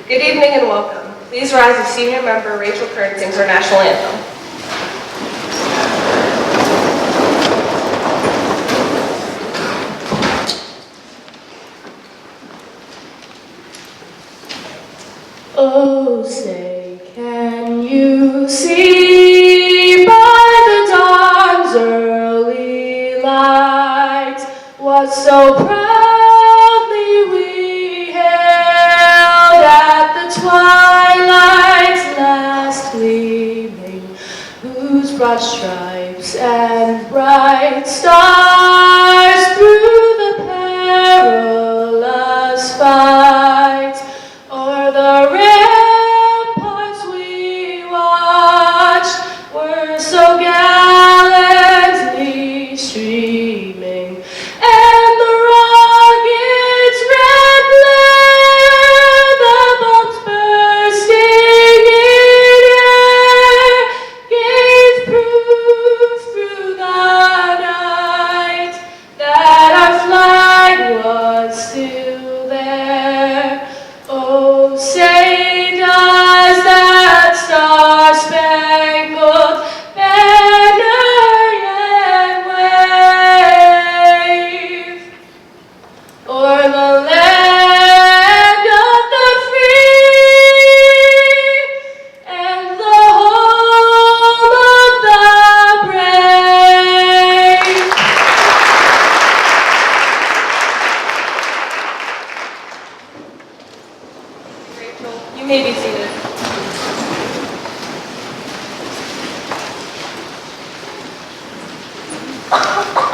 Good evening and welcome. Please rise as senior member Rachel Kern sings our national anthem. Oh, say, can you see by the dawn's early light what so proudly we hailed at the twilight's last gleaming, whose broad stripes and bright stars through the perilous fight o'er the ramparts we watched were so gallantly streaming, and the rocket's red glare, the bombs bursting in air, gave proof through the night that our flag was still there. Oh, say does that star-spangled banner yet wave o'er the land of the free and the home of the brave? Rachel, you may be seated.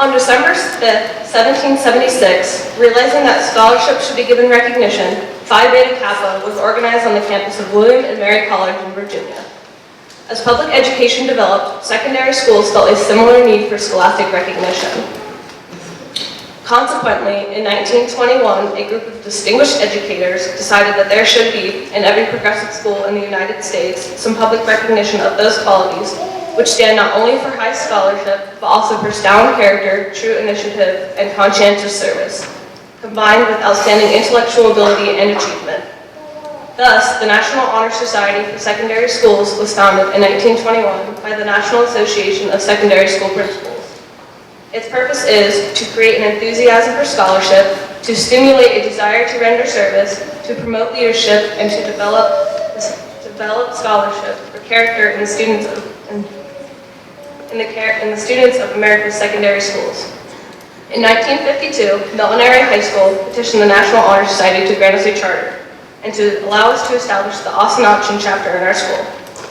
On December 5th, 1776, realizing that scholarships should be given recognition, Phi Beta Kappa was organized on the campus of William and Mary College in Virginia. As public education developed, secondary schools felt a similar need for scholastic recognition. Consequently, in 1921, a group of distinguished educators decided that there should be, in every progressive school in the United States, some public recognition of those qualities which stand not only for high scholarship, but also for sound character, true initiative, and conscientious service, combined with outstanding intellectual ability and achievement. Thus, the National Honor Society for Secondary Schools was founded in 1921 by the National Association of Secondary School Principals. Its purpose is to create an enthusiasm for scholarship, to stimulate a desire to render service, to promote leadership, and to develop scholarship for character in the students of America's secondary schools. In 1952, Milton Area High School petitioned the National Honor Society to grant us a charter and to allow us to establish the Austin Auction chapter in our school.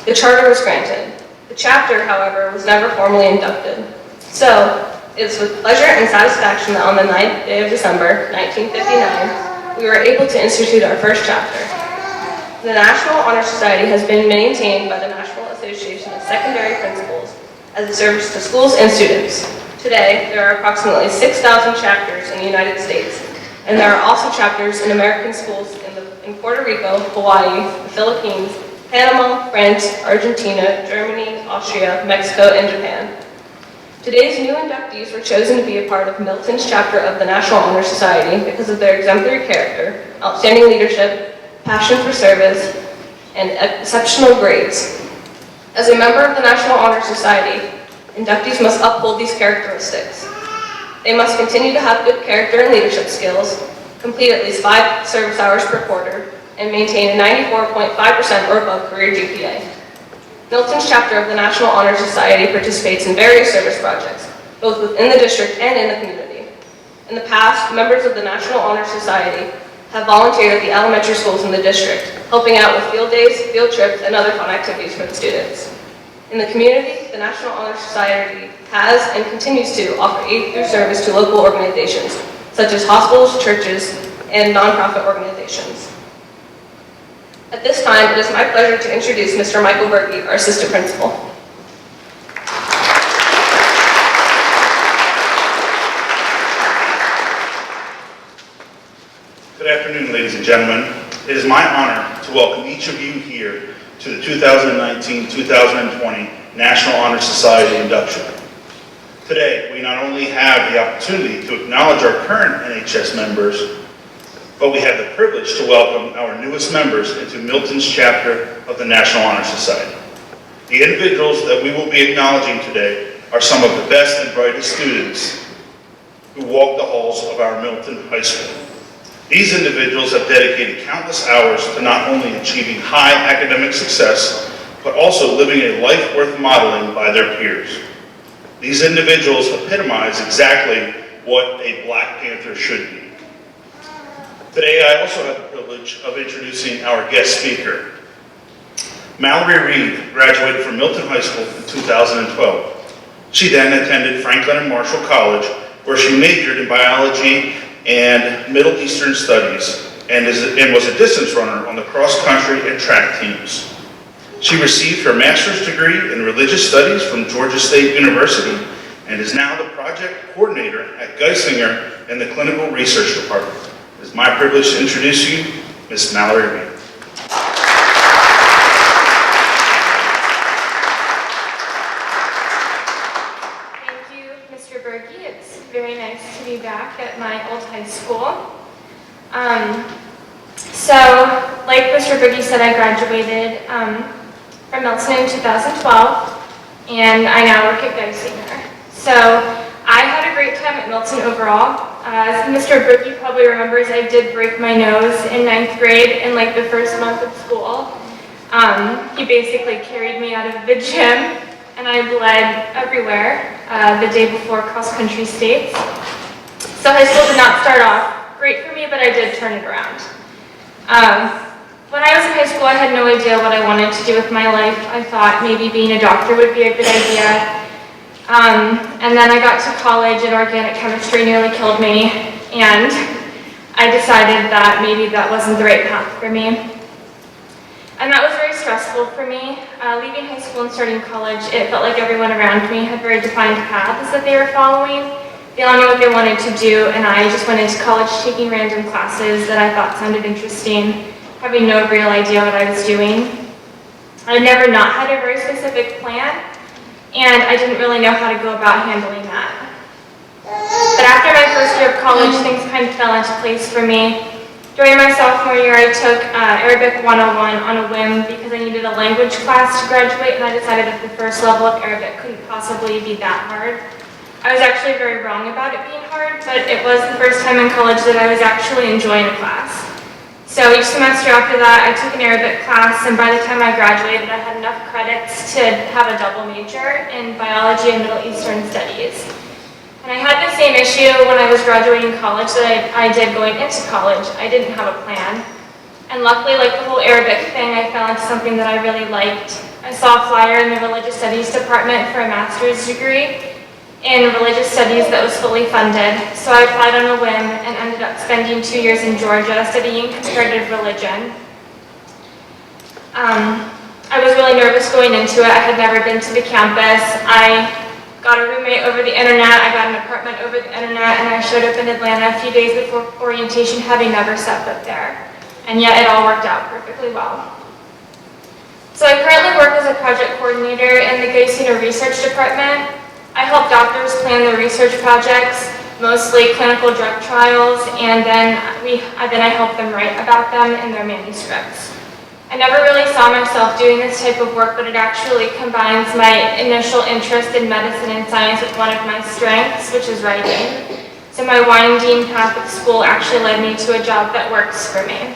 The charter was granted. The chapter, however, was never formally inducted. So, it's with pleasure and satisfaction that on the 9th day of December, 1959, we were able to institute our first chapter. The National Honor Society has been maintained by the National Association of Secondary Principals as a service to schools and students. Today, there are approximately 6,000 chapters in the United States, and there are also chapters in American schools in Puerto Rico, Hawaii, the Philippines, Panama, France, Argentina, Germany, Austria, Mexico, and Japan. Today's new inductees were chosen to be a part of Milton's chapter of the National Honor Society because of their exemplary character, outstanding leadership, passion for service, and exceptional grades. As a member of the National Honor Society, inductees must uphold these characteristics. They must continue to have good character and leadership skills, complete at least 5 service hours per quarter, and maintain a 94.5% or above career GPA. Milton's chapter of the National Honor Society participates in various service projects, both within the district and in the community. In the past, members of the National Honor Society have volunteered at the elementary schools in the district, helping out with field days, field trips, and other fun activities for the students. In the community, the National Honor Society has and continues to offer aid through service to local organizations, such as hospitals, churches, and nonprofit organizations. At this time, it is my pleasure to introduce Mr. Michael Berkey, our assistant principal. Good afternoon, ladies and gentlemen. It is my honor to welcome each of you here to the 2019-2020 National Honor Society induction. Today, we not only have the opportunity to acknowledge our current NHS members, but we have the privilege to welcome our newest members into Milton's chapter of the National Honor Society. The individuals that we will be acknowledging today are some of the best and brightest students who walk the halls of our Milton High School. These individuals have dedicated countless hours to not only achieving high academic success, but also living a life worth modeling by their peers. These individuals epitomize exactly what a Black Panther should be. Today, I also have the privilege of introducing our guest speaker. Mallory Reed graduated from Milton High School in 2012. She then attended Franklin and Marshall College, where she majored in biology and Middle Eastern studies and was a distance runner on the cross-country and track teams. She received her master's degree in religious studies from Georgia State University and is now the project coordinator at Geisinger in the clinical research department. It is my privilege to introduce you, Ms. Mallory Reed. Thank you, Mr. Berkey. It's very nice to be back at my old high school. So, like Mr. Berkey said, I graduated from Milton in 2012, and I now work at Geisinger. So, I had a great time at Milton overall. As Mr. Berkey probably remembers, I did break my nose in 9th grade in like the first month of school. He basically carried me out of the gym, and I bled everywhere the day before cross-country states. So high school did not start off great for me, but I did turn it around. When I was in high school, I had no idea what I wanted to do with my life. I thought maybe being a doctor would be a good idea. And then I got to college and organic chemistry nearly killed me, and I decided that maybe that wasn't the right path for me. And that was very stressful for me. Leaving high school and starting college, it felt like everyone around me had very defined paths that they were following. They all knew what they wanted to do, and I just went into college taking random classes that I thought sounded interesting, having no real idea what I was doing. I never not had a very specific plan, and I didn't really know how to go about handling that. But after my first year of college, things kind of fell into place for me. During my sophomore year, I took Arabic 101 on a whim because I needed a language class to graduate, and I decided that the first level of Arabic couldn't possibly be that hard. I was actually very wrong about it being hard, but it was the first time in college that I was actually enjoying a class. So each semester after that, I took an Arabic class, and by the time I graduated, I had enough credits to have a double major in biology and Middle Eastern studies. And I had the same issue when I was graduating college that I did going into college. I didn't have a plan. And luckily, like the whole Arabic thing, I fell into something that I really liked. I saw a flyer in the religious studies department for a master's degree in religious studies that was fully funded. So I applied on a whim and ended up spending 2 years in Georgia studying comparative religion. I was really nervous going into it. I had never been to the campus. I got a roommate over the internet. I got an apartment over the internet, and I showed up in Atlanta a few days before orientation, having never set foot there. And yet it all worked out perfectly well. So I currently work as a project coordinator in the Geisinger Research Department. I help doctors plan their research projects, mostly clinical drug trials, and then I help them write about them in their manuscripts. I never really saw myself doing this type of work, but it actually combines my initial interest in medicine and science with one of my strengths, which is writing. So my winding path at school actually led me to a job that works for me.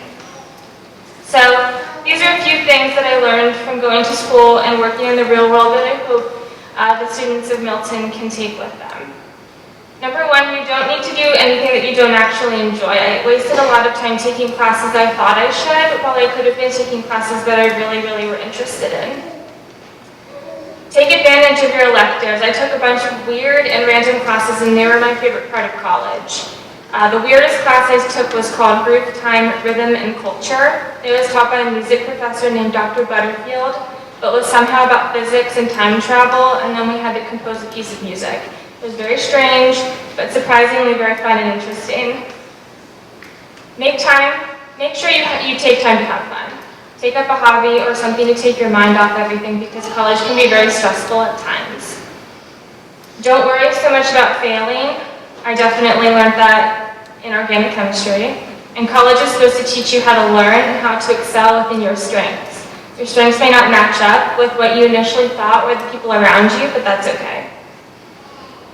So these are a few things that I learned from going to school and working in the real world that I hope the students of Milton can take with them. Number one, you don't need to do anything that you don't actually enjoy. I wasted a lot of time taking classes I thought I should, while I could have been taking classes that I really were interested in. Take advantage of your electives. I took a bunch of weird and random classes, and they were my favorite part of college. The weirdest class I took was called Groove Time, Rhythm, and Culture. It was taught by a music professor named Dr. Butterfield, but was somehow about physics and time travel, and then we had to compose a piece of music. It was very strange, but surprisingly very fun and interesting. Make sure you take time to have fun. Take up a hobby or something to take your mind off everything, because college can be very stressful at times. Don't worry so much about failing. I definitely learned that in organic chemistry. And college is supposed to teach you how to learn and how to excel within your strengths. Your strengths may not match up with what you initially thought or the people around you, but that's okay.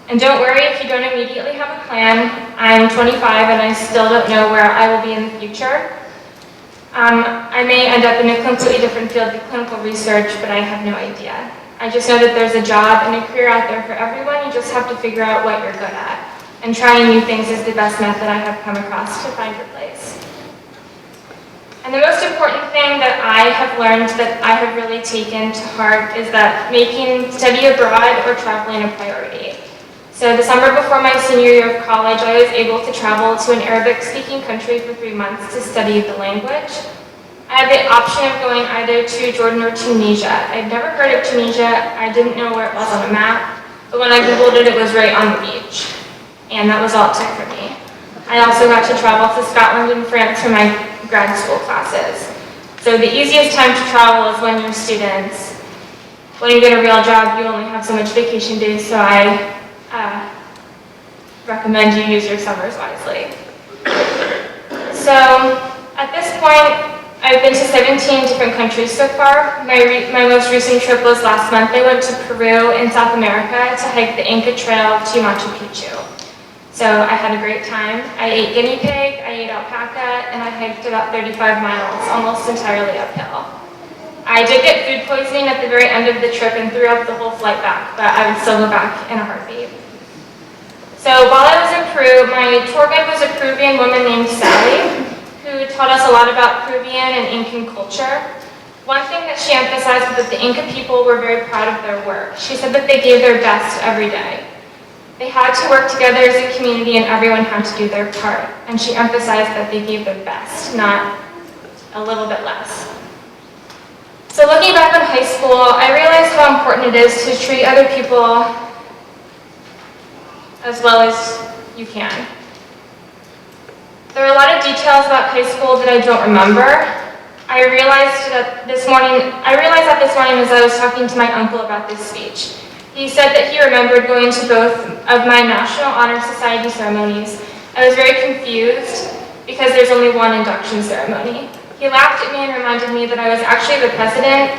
And don't worry if you don't immediately have a plan. I'm 25 and I still don't know where I will be in the future. I may end up in a completely different field of clinical research, but I have no idea. I just know that there's a job and a career out there for everyone. You just have to figure out what you're good at. And trying new things is the best method I have come across to find your place. And the most important thing that I have learned that I have really taken to heart is that making study abroad or traveling a priority. So the summer before my senior year of college, I was able to travel to an Arabic-speaking country for 3 months to study the language. I had the option of going either to Jordan or Tunisia. I'd never heard of Tunisia. I didn't know where it was on a map, but when I Googled it, it was right on the beach. And that was all it took for me. I also got to travel to Scotland and France for my grad school classes. So the easiest time to travel is when you're students. When you get a real job, you only have so much vacation days, so I recommend you use your summers wisely. So at this point, I've been to 17 different countries so far. My most recent trip was last month. I went to Peru in South America to hike the Inca Trail to Machu Picchu. So I had a great time. I ate guinea pig, I ate alpaca, and I hiked about 35 miles, almost entirely uphill. I did get food poisoning at the very end of the trip and threw up the whole flight back, but I would still go back in a heartbeat. So while I was in Peru, my tour guide was a Peruvian woman named Sally, who taught us a lot about Peruvian and Incan culture. One thing that she emphasized was that the Inca people were very proud of their work. She said that they gave their best every day. They had to work together as a community and everyone had to do their part. And she emphasized that they gave their best, not a little bit less. So looking back on high school, I realized how important it is to treat other people as well as you can. There are a lot of details about high school that I don't remember. I realized that this morning as I was talking to my uncle about this speech. He said that he remembered going to both of my National Honor Society ceremonies. I was very confused because there's only one induction ceremony. He laughed at me and reminded me that I was actually the president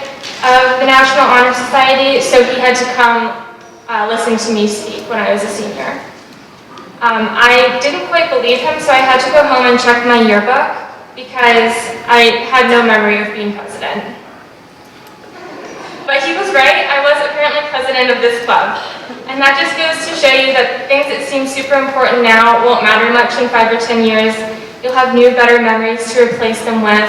of the National Honor Society, so he had to come listen to me speak when I was a senior. I didn't quite believe him, so I had to go home and check my yearbook because I had no memory of being president. But he was right, I was apparently president of this club. And that just goes to show you that things that seem super important now won't matter much in 5 or 10 years. You'll have new, better memories to replace them with.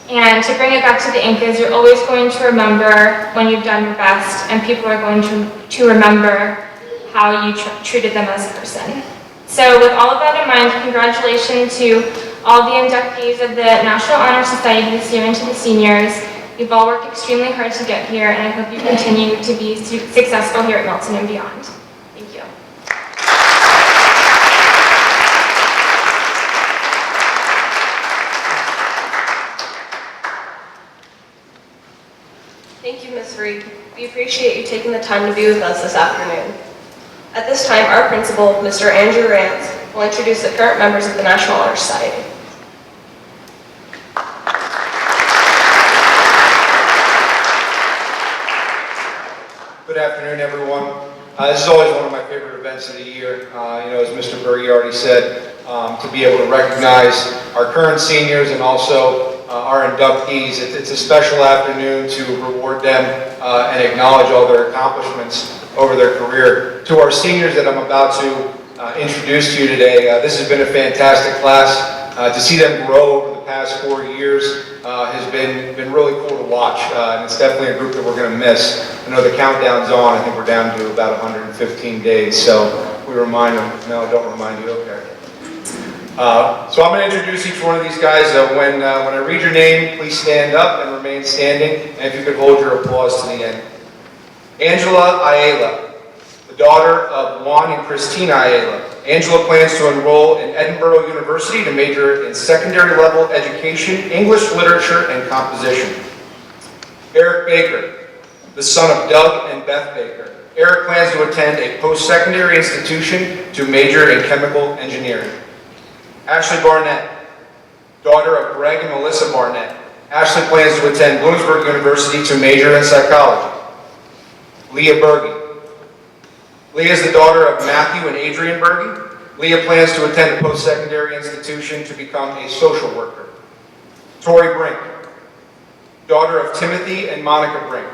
And to bring it back to the Incas, you're always going to remember when you've done your best, and people are going to remember how you treated them as a person. So with all of that in mind, congratulations to all the inductees of the National Honor Society this year and to the seniors. You've all worked extremely hard to get here, and I hope you continue to be successful here at Milton and beyond. Thank you. Thank you, Ms. Reed. We appreciate you taking the time to be with us this afternoon. At this time, our principal, Mr. Andrew Rance, will introduce the current members of the National Honor Society. Good afternoon, everyone. This is always one of my favorite events of the year. As Mr. Berge already said, to be able to recognize our current seniors and also our inductees. It's a special afternoon to reward them and acknowledge all their accomplishments over their career. To our seniors that I'm about to introduce to you today, this has been a fantastic class. To see them grow over the past 4 years has been really cool to watch, and it's definitely a group that we're going to miss. I know the countdown's on. I think we're down to about 115 days, so we remind them. No, don't remind you. Okay. So I'm going to introduce each one of these guys. When I read your name, please stand up and remain standing, and if you could hold your applause to the end. Angela Ayala, the daughter of Juan and Christina Ayala. Angela plans to enroll in Edinburgh University to major in secondary level education, English literature, and composition. Eric Baker, the son of Doug and Beth Baker. Eric plans to attend a post-secondary institution to major in chemical engineering. Ashley Barnett, daughter of Greg and Melissa Barnett. Ashley plans to attend Bloomsburg University to major in psychology. Leah Berge. Leah is the daughter of Matthew and Adrian Berge. Leah plans to attend a post-secondary institution to become a social worker. Tori Brink, daughter of Timothy and Monica Brink.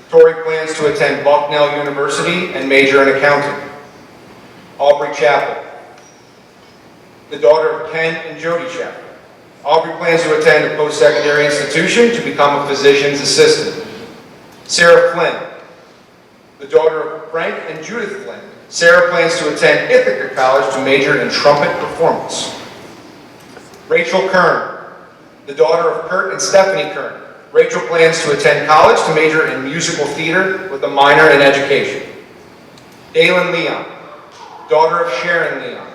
Tori plans to attend Bucknell University and major in accounting. Aubrey Chappell, the daughter of Ken and Jody Chappell. Aubrey plans to attend a post-secondary institution to become a physician's assistant. Sarah Flynn, the daughter of Frank and Judith Flynn. Sarah plans to attend Ithaca College to major in trumpet performance. Rachel Kern, the daughter of Kurt and Stephanie Kern. Rachel plans to attend college to major in musical theater with a minor in education. Dalen Leon, daughter of Sharon Leon.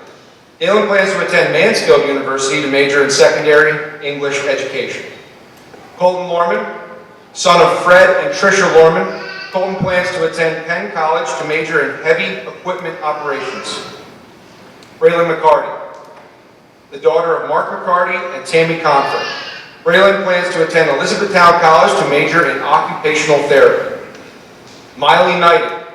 Dalen plans to attend Mansfield University to major in secondary English education. Colton Lorman, son of Fred and Tricia Lorman. Colton plans to attend Penn College to major in heavy equipment operations. Braylon McCarty, the daughter of Mark McCarty and Tammy Confer. Braylon plans to attend Elizabethtown College to major in occupational therapy. Miley Knighton,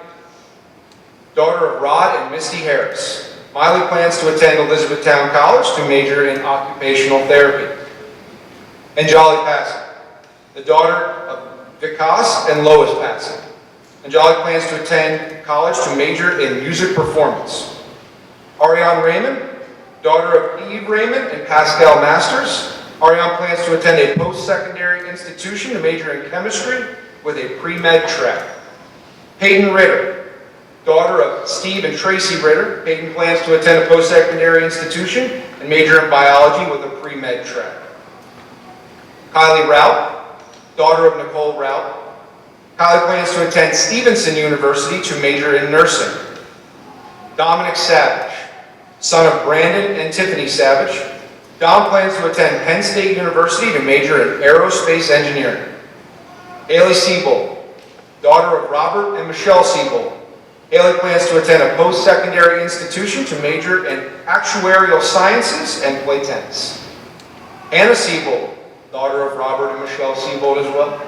daughter of Rod and Misty Harris. Miley plans to attend Elizabethtown College to major in occupational therapy. And Jolly Passy, the daughter of Vikas and Lois Passy. And Jolly plans to attend college to major in music performance. Ariane Raymond, daughter of Eve Raymond and Pascal Masters. Ariane plans to attend a post-secondary institution to major in chemistry with a pre-med track. Peyton Ritter, daughter of Steve and Tracy Ritter. Peyton plans to attend a post-secondary institution and major in biology with a pre-med track. Kylie Rout, daughter of Nicole Rout. Kylie plans to attend Stevenson University to major in nursing. Dominic Savage, son of Brandon and Tiffany Savage. Dom plans to attend Penn State University to major in aerospace engineering. Haley Siebold, daughter of Robert and Michelle Siebold. Haley plans to attend a post-secondary institution to major in actuarial sciences and play tennis. Anna Siebold, daughter of Robert and Michelle Siebold as well.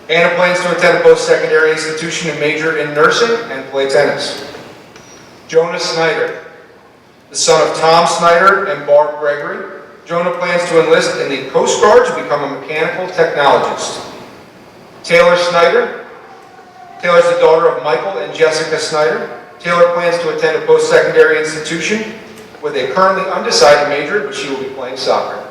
Anna plans to attend a post-secondary institution to major in nursing and play tennis. Jonah Snyder, the son of Tom Snyder and Barb Gregory. Jonah plans to enlist in the Coast Guard to become a mechanical technologist. Taylor Snyder, Taylor's the daughter of Michael and Jessica Snyder. Taylor plans to attend a post-secondary institution with a currently undecided major, but she will be playing soccer.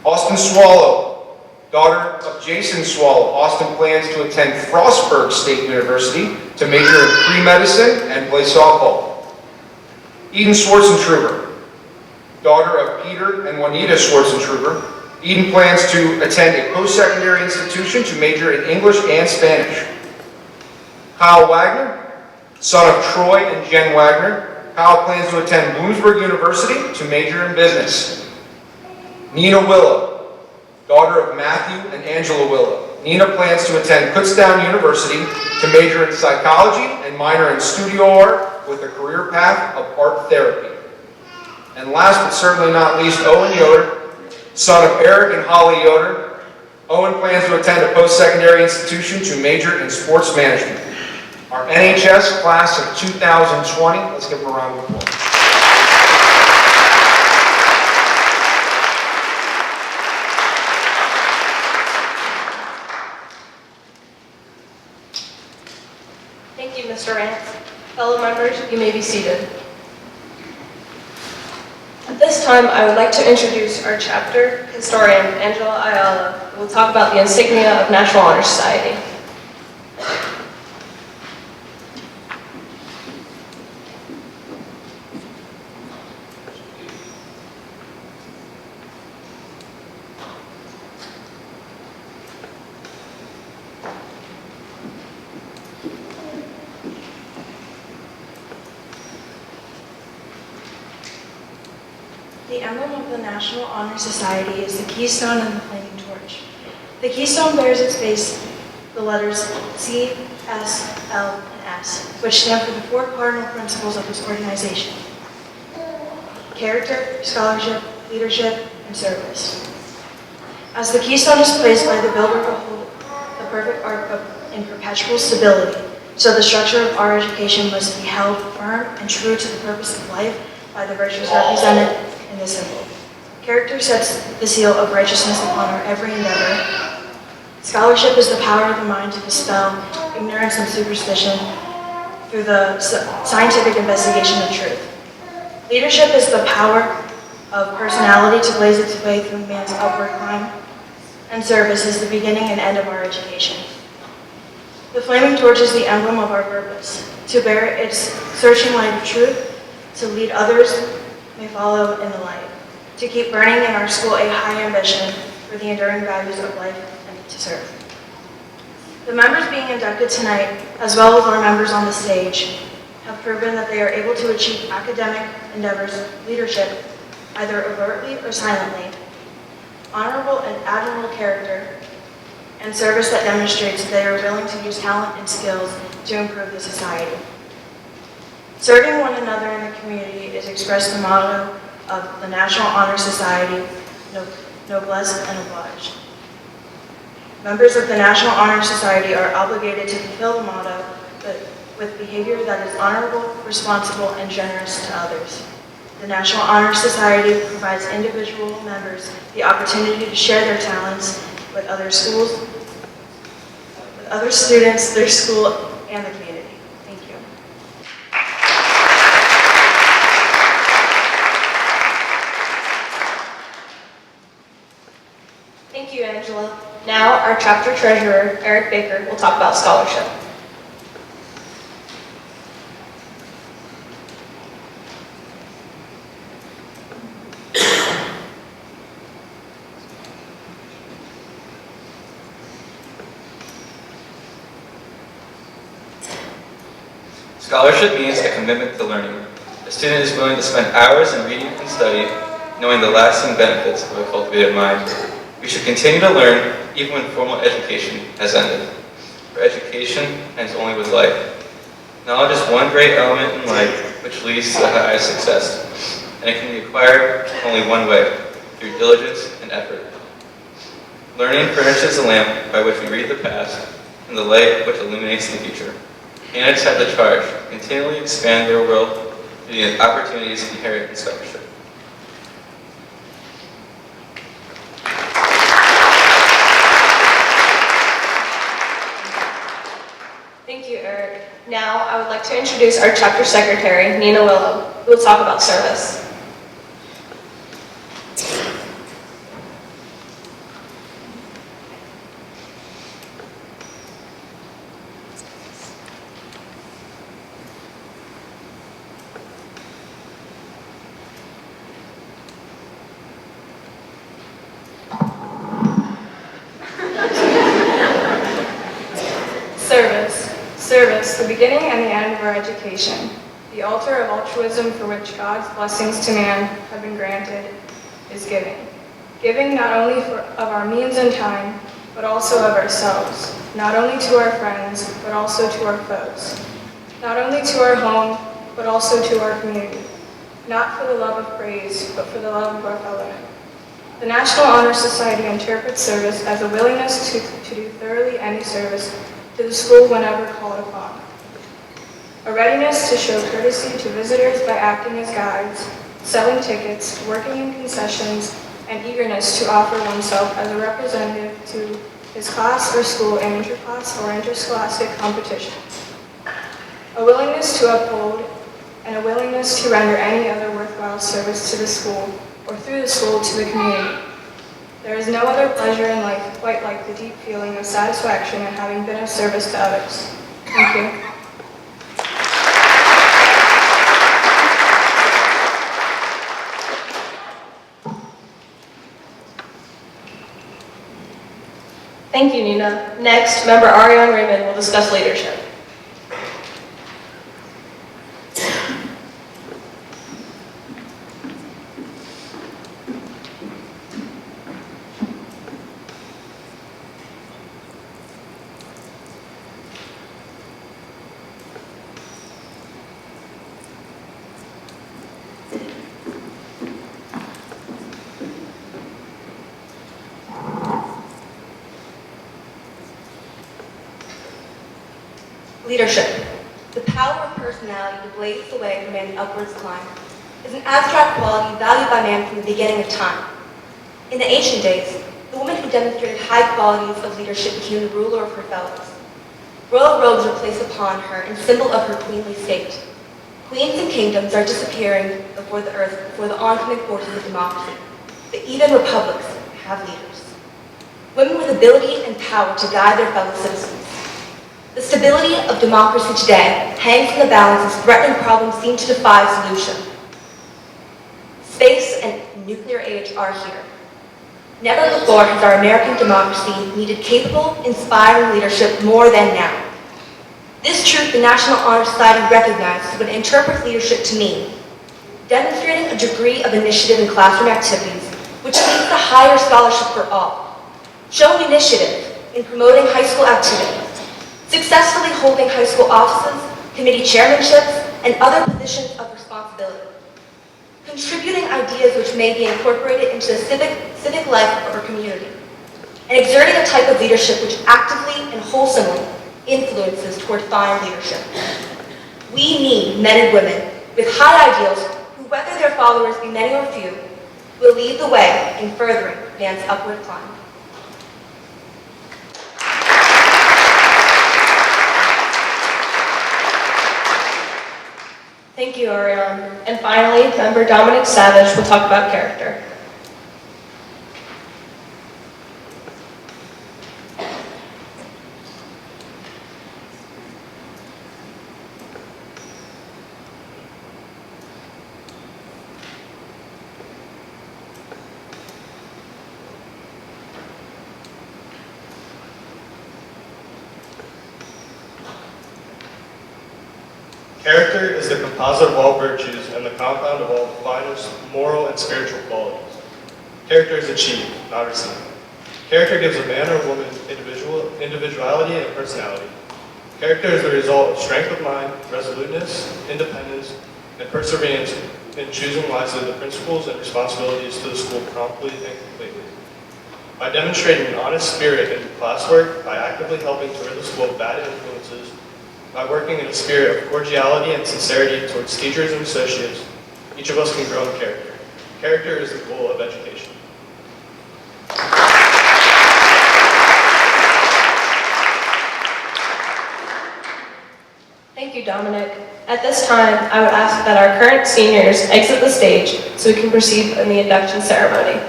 Austin Swallow, daughter of Jason Swallow. Austin plans to attend Frostburg State University to major in pre-medicine and play softball. Eden Schwartzentruber, daughter of Peter and Juanita Schwartzentruber. Eden plans to attend a post-secondary institution to major in English and Spanish. Kyle Wagner, son of Troy and Jen Wagner. Kyle plans to attend Bloomsburg University to major in business. Nina Willow, daughter of Matthew and Angela Willow. Nina plans to attend Kutztown University to major in psychology and minor in studio art with a career path of art therapy. And last but certainly not least, Owen Yoder, son of Eric and Holly Yoder. Owen plans to attend a post-secondary institution to major in sports management. Our NHS class of 2020, let's give them a round of applause. Thank you, Mr. Rance. Fellow members, you may be seated. At this time, I would like to introduce our chapter historian, Angela Ayala, who will talk about the insignia of National Honor Society. The emblem of the National Honor Society is the keystone and the flaming torch. The keystone bears its base the letters C, S, L, and S, which stand for the four cardinal principles of this organization: character, scholarship, leadership, and service. As the keystone is placed by the builder to hold the perfect arc in perpetual stability, so the structure of our education must be held firm and true to the purpose of life by the virtues represented in the symbol. Character sets the seal of righteousness upon our every endeavor. Scholarship is the power of the mind to dispel ignorance and superstition through the scientific investigation of truth. Leadership is the power of personality to blaze its way through man's upward climb, and service is the beginning and end of our education. The flaming torch is the emblem of our purpose, to bear its searching light of truth, to lead others may follow in the light, to keep burning in our school a high ambition for the enduring values of life and to serve. The members being inducted tonight, as well as our members on the stage, have proven that they are able to achieve academic endeavors, leadership, either overtly or silently, honorable and admirable character, and service that demonstrates that they are willing to use talent and skills to improve the society. Serving one another in the community is expressed the motto of the National Honor Society, Noblesse and Oblige. Members of the National Honor Society are obligated to fulfill the motto with behavior that is honorable, responsible, and generous to others. The National Honor Society provides individual members the opportunity to share their talents with other schools, with other students, their school, and the community. Thank you. Thank you, Angela. Now, our chapter treasurer, Eric Baker, will talk about scholarship. Scholarship means a commitment to learning. A student is willing to spend hours in reading and study, knowing the lasting benefits of a cultivated mind. We should continue to learn even when formal education has ended. For education ends only with life. Knowledge is one great element in life which leads to the highest success, and it can be acquired only one way, through diligence and effort. Learning furnishes the lamp by which we read the past and the light which illuminates the future. Candidates have the charge to continually expand their world through the opportunities inherent in scholarship. Thank you, Eric. Now, I would like to introduce our chapter secretary, Nina Willow, who will talk about service. Service, the beginning and the end of our education. The altar of altruism for which God's blessings to man have been granted is giving. Giving not only of our means and time, but also of ourselves, not only to our friends, but also to our foes. Not only to our home, but also to our community. Not for the love of praise, but for the love of our fellow men. The National Honor Society interprets service as a willingness to do thoroughly any service to the school whenever called upon. A readiness to show courtesy to visitors by acting as guides, selling tickets, working in concessions, and eagerness to offer oneself as a representative to his class or school in interclass or interscholastic competitions. A willingness to uphold and a willingness to render any other worthwhile service to the school or through the school to the community. There is no other pleasure in life quite like the deep feeling of satisfaction in having been of service to others. Thank you. Thank you, Nina. Next, member Ariane Raymond will discuss leadership. Leadership, the power of personality to blaze the way for man's upwards climb, is an abstract quality valued by man from the beginning of time. In the ancient days, the woman who demonstrated high qualities of leadership became the ruler of her fellows. Royal robes were placed upon her in symbol of her queenly state. Queens and kingdoms are disappearing before the earth before the oncoming forces of democracy, but even republics have leaders. Women with ability and power to guide their fellow citizens. The stability of democracy today hangs in the balance as threatening problems seem to defy solution. Space and nuclear age are here. Never before has our American democracy needed capable, inspiring leadership more than now. This truth the National Honor Society recognizes when it interprets leadership to mean demonstrating a degree of initiative in classroom activities, which leads to higher scholarship for all, showing initiative in promoting high school activities, successfully holding high school offices, committee chairmanships, and other positions of responsibility, contributing ideas which may be incorporated into the civic life of our community, and exerting a type of leadership which actively and wholesomely influences toward fine leadership. We need men and women with high ideals who, whether their followers be many or few, will lead the way in furthering man's upward climb. Thank you, Ariane. And finally, member Dominic Savage will talk about character. Character is the composite of all virtues and the compound of all the finest moral and spiritual qualities. Character is achieved, not received. Character gives a man or woman individuality and personality. Character is the result of strength of mind, resoluteness, independence, and perseverance in choosing wisely the principles and responsibilities to the school promptly and completely. By demonstrating an honest spirit in classwork, by actively helping to rid the school of bad influences, by working in a spirit of cordiality and sincerity towards teachers and associates, each of us can grow in character. Character is the goal of education. Thank you, Dominic. At this time, I would ask that our current seniors exit the stage so we can proceed in the induction ceremony.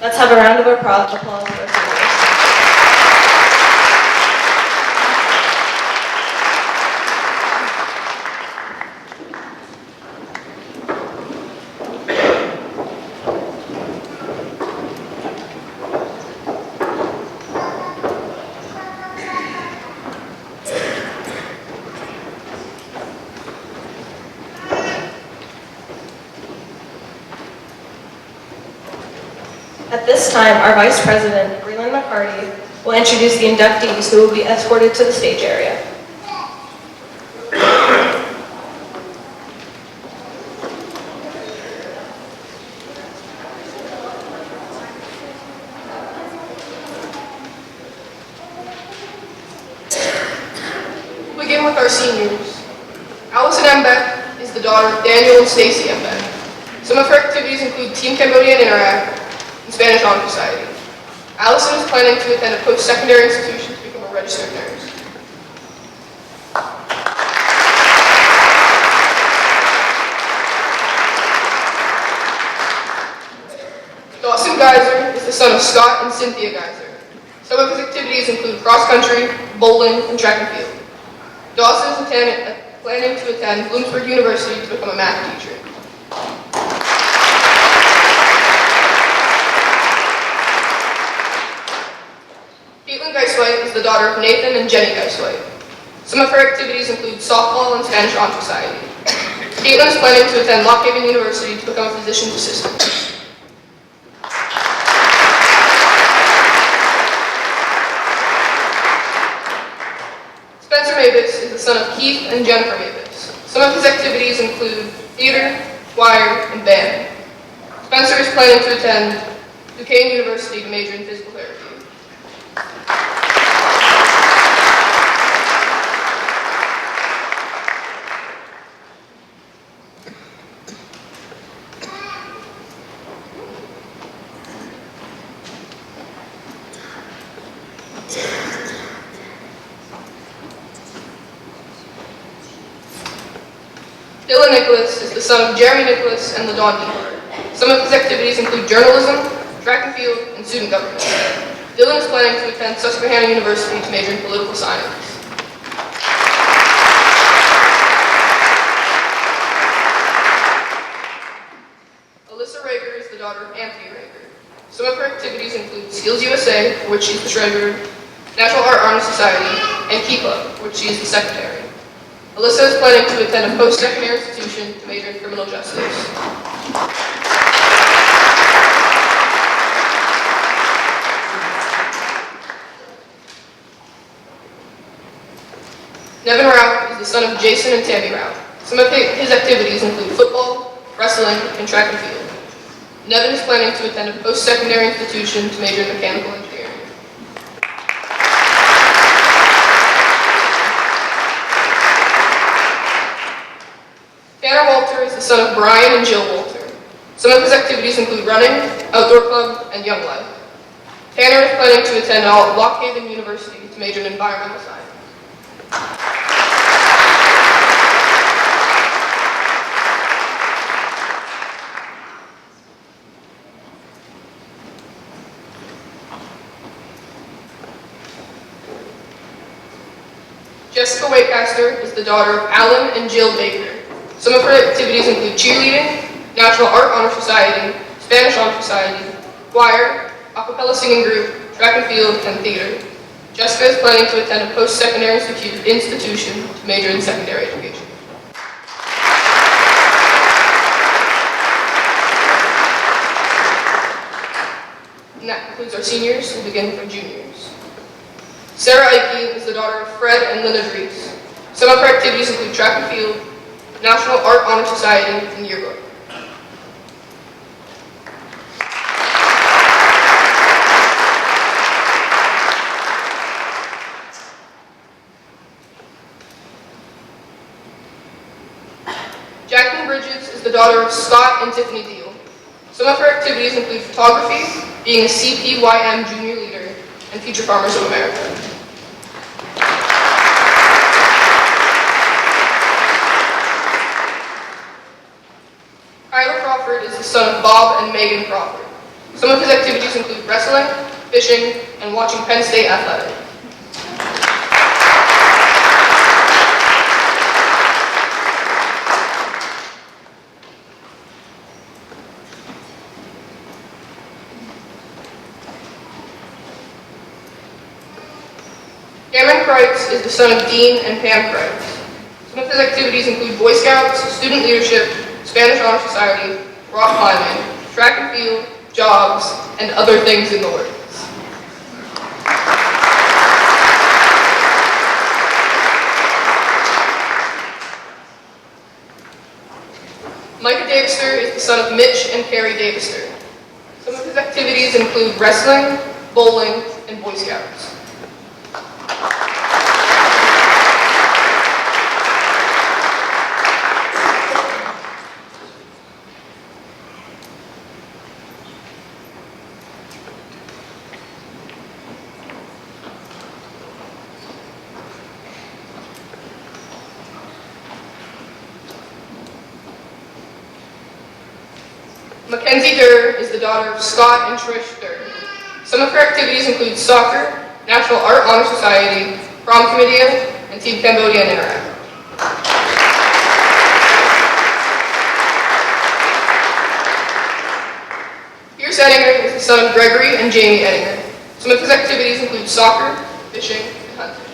Let's have a round of applause for our seniors. At this time, our Vice President, Breland McCarty, will introduce the inductees who will be escorted to the stage area. We'll begin with our seniors. Allison M. Beck is the daughter of Daniel and Stacy M. Beck. Some of her activities include Team Cambodian Interact, Spanish Honor Society. Allison is planning to attend a post-secondary institution to become a registered nurse. Dawson Geiser is the son of Scott and Cynthia Geiser. Some of his activities include cross-country, bowling, and track and field. Dawson is planning to attend Bloomsburg University to become a math teacher. Geiswhite is the daughter of Nathan and Jenny Geiswhite. Some of her activities include softball and Spanish Honor Society. Caitlin is planning to attend Lock Haven University to become a physician's assistant. Spencer Mavis is the son of Keith and Jennifer Mavis. Some of his activities include theater, choir, and band. Spencer is planning to attend Duquesne University to major in physical therapy. Dylan Nicholas is the son of Jeremy Nicholas and LaDawn Dehart. Some of his activities include journalism, track and field, and student government. Dylan is planning to attend Susquehanna University to major in political science. Alyssa Rager is the daughter of Anthony Rager. Some of her activities include Skills USA, for which she's the treasurer, National Art Honor Society, and KEPA, for which she is the secretary. Alyssa is planning to attend a post-secondary institution to major in criminal justice. Nevin Rauch is the son of Jason and Tammy Rauch. Some of his activities include football, wrestling, and track and field. Nevin is planning to attend a post-secondary institution to major in mechanical engineering. Tanner Walter is the son of Brian and Jill Walter. Some of his activities include running, outdoor club, and young life. Tanner is planning to attend Lock Haven University to major in environmental science. Jessica Wakecaster is the daughter of Alan and Jill Baker. Some of her activities include cheerleading, National Art Honor Society, Spanish Honor Society, choir, a cappella singing group, track and field, and theater. Jessica is planning to attend a post-secondary institution to major in secondary education. And that concludes our seniors. We'll begin with our juniors. Sarah Ike is the daughter of Fred and Linda Dries. Some of her activities include track and field, National Art Honor Society, and yearbook. Jacqueline Bridges is the daughter of Scott and Tiffany Deal. Some of her activities include photography, being a CPYM junior leader, and Future Farmers of America. Kyler Crawford is the son of Bob and Megan Crawford. Some of his activities include wrestling, fishing, and watching Penn State athletics. Cameron Kreitz is the son of Dean and Pam Kreitz. Some of his activities include Boy Scouts, student leadership, Spanish Honor Society, rock climbing, track and field, jobs, and other things in the works. Micah Davister is the son of Mitch and Carrie Davister. Some of his activities include wrestling, bowling, and Boy Scouts. Mackenzie Durr is the daughter of Scott and Trish Durr. Some of her activities include soccer, National Art Honor Society, Prom Committee, and Team Cambodia and Interact. Pierce Ettinger is the son of Gregory and Jamie Ettinger. Some of his activities include soccer, fishing, and hunting.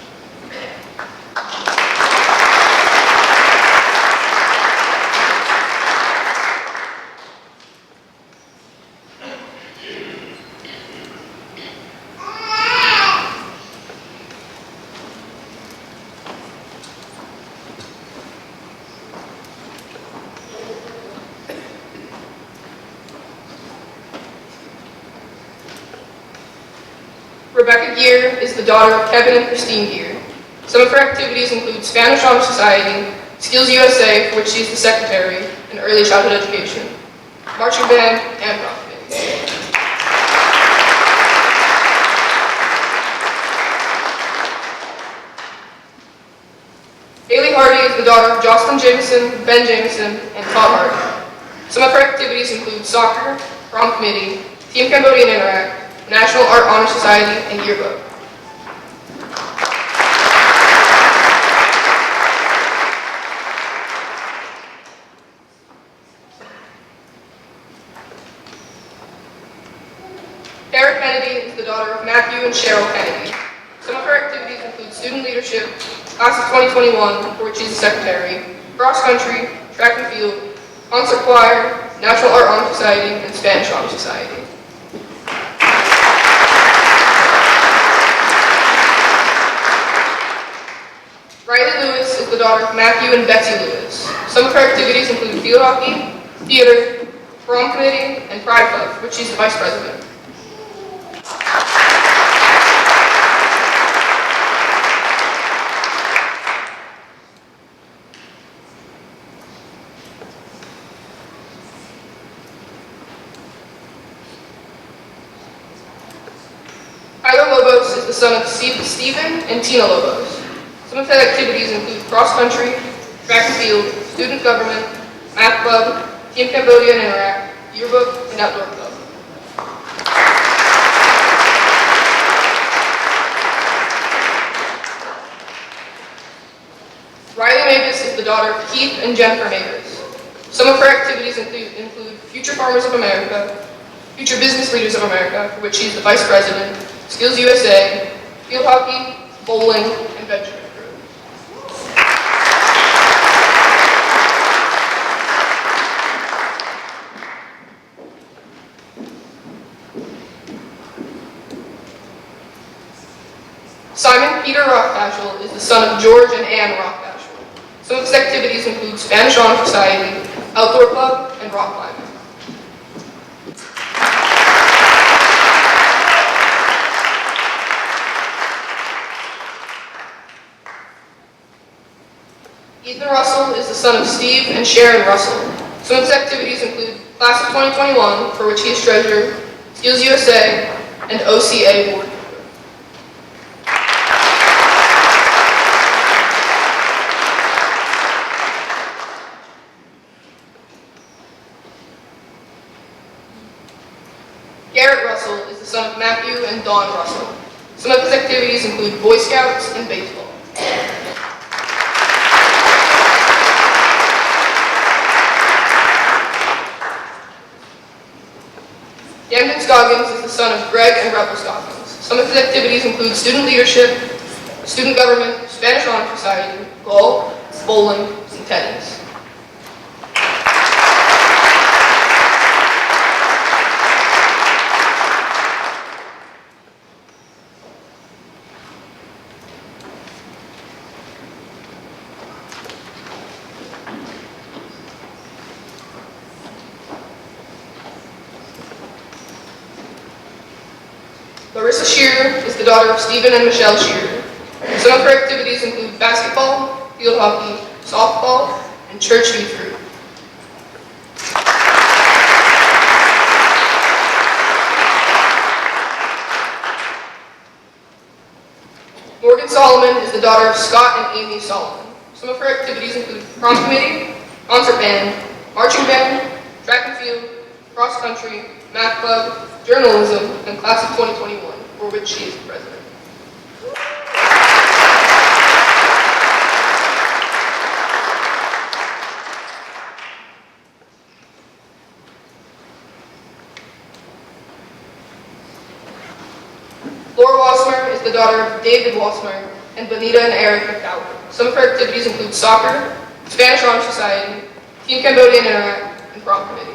Rebecca Gear is the daughter of Kevin and Christine Gear. Some of her activities include Spanish Honor Society, Skills USA, for which she is the secretary, and early childhood education, marching band, and prom committee. Haley Hardy is the daughter daughter of Jocelyn Jameson, Ben Jameson, and Todd Hart. Some of her activities include soccer, prom committee, Team Cambodian Interact, National Art Honor Society, and yearbook. Tara Kennedy is the daughter of Matthew and Cheryl Kennedy. Some of her activities include student leadership, class of 2021, for which she's the secretary, cross country, track and field, concert choir, National Art Honor Society, and Spanish Honor Society. Riley Lewis is the daughter of Matthew and Betsy Lewis. Some of her activities include field hockey, theater, prom committee, and pride club, for which she's the vice president. Tyler Lobos is the son of Stephen and Tina Lobos. Some of his activities include cross-country, track and field, student government, math club, Team Cambodian Interact, yearbook, and outdoor club. Riley Mavis is the daughter of Keith and Jennifer Mavis. Some of her activities include Future Farmers of America, Future Business Leaders of America, for which she's the vice president, Skills USA, field hockey, bowling, and venture crew. Simon Peter Rockdashel is the son of George and Ann Rockdashel. Some of his activities include Spanish Honor Society, outdoor club, and rock climbing. Ethan Russell is the son of Steve and Sharon Russell. Some of his activities include Class of 2021, for which he is treasurer, Skills USA, and OCA board. Garrett Russell is the son of Matthew and Dawn Russell. Some of his activities include Boy Scouts and baseball. Camden Scoggins is the son of Greg and Rebel Scoggins. Some of his activities include student leadership, student government, Spanish Honor Society, golf, bowling, and tennis. Larissa Shearer is the daughter of Stephen and Michelle Shearer. Some of her activities include basketball, field hockey, softball, and church youth group. Morgan Solomon is the daughter of Scott and Amy Solomon. Some of her activities include prom committee, concert band, marching band, track and field, cross country, math club, journalism, and class of 2021, for which she is the president. Laura Wassmer is the daughter of David Wassmer and Bonita and Eric McDowell. Some of her activities include soccer, Spanish Honor Society, Team Cambodian Interact, and prom committee.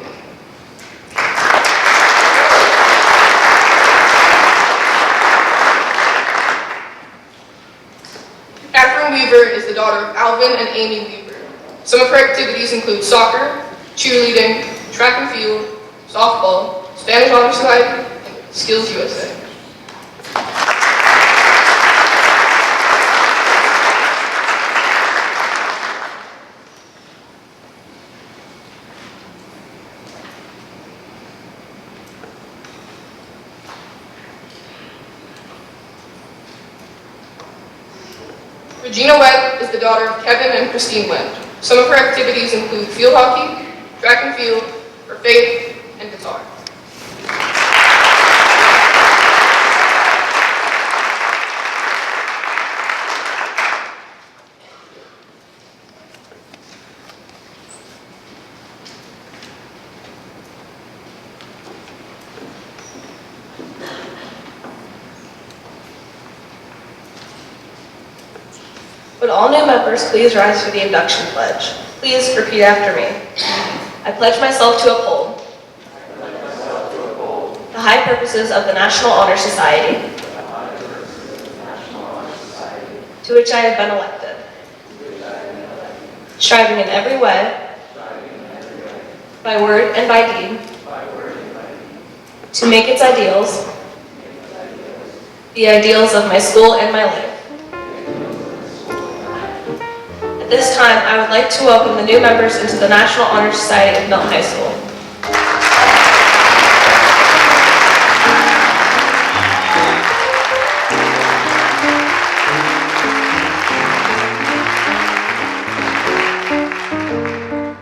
Catherine Weaver is the daughter of Alvin and Amy Weaver. Some of her activities include soccer, cheerleading, track and field, softball, Spanish Honor Society, and Skills USA. Regina Webb is the daughter of Kevin and Christine Webb. Some of her activities include field hockey, track and field, her faith, and guitar. Would all new members please rise for the induction pledge? Please repeat after me. I pledge myself to uphold the high purposes of the National Honor Society, to which I have been elected, striving in every way, by word and by deed, to make its ideals the ideals of my school and my life. At this time, I would like to welcome the new members into the National Honor Society of Milton High School.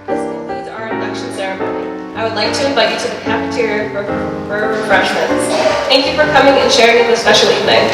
This concludes our induction ceremony. I would like to invite you to the cafeteria for refreshments. Thank you for coming and sharing in this special evening.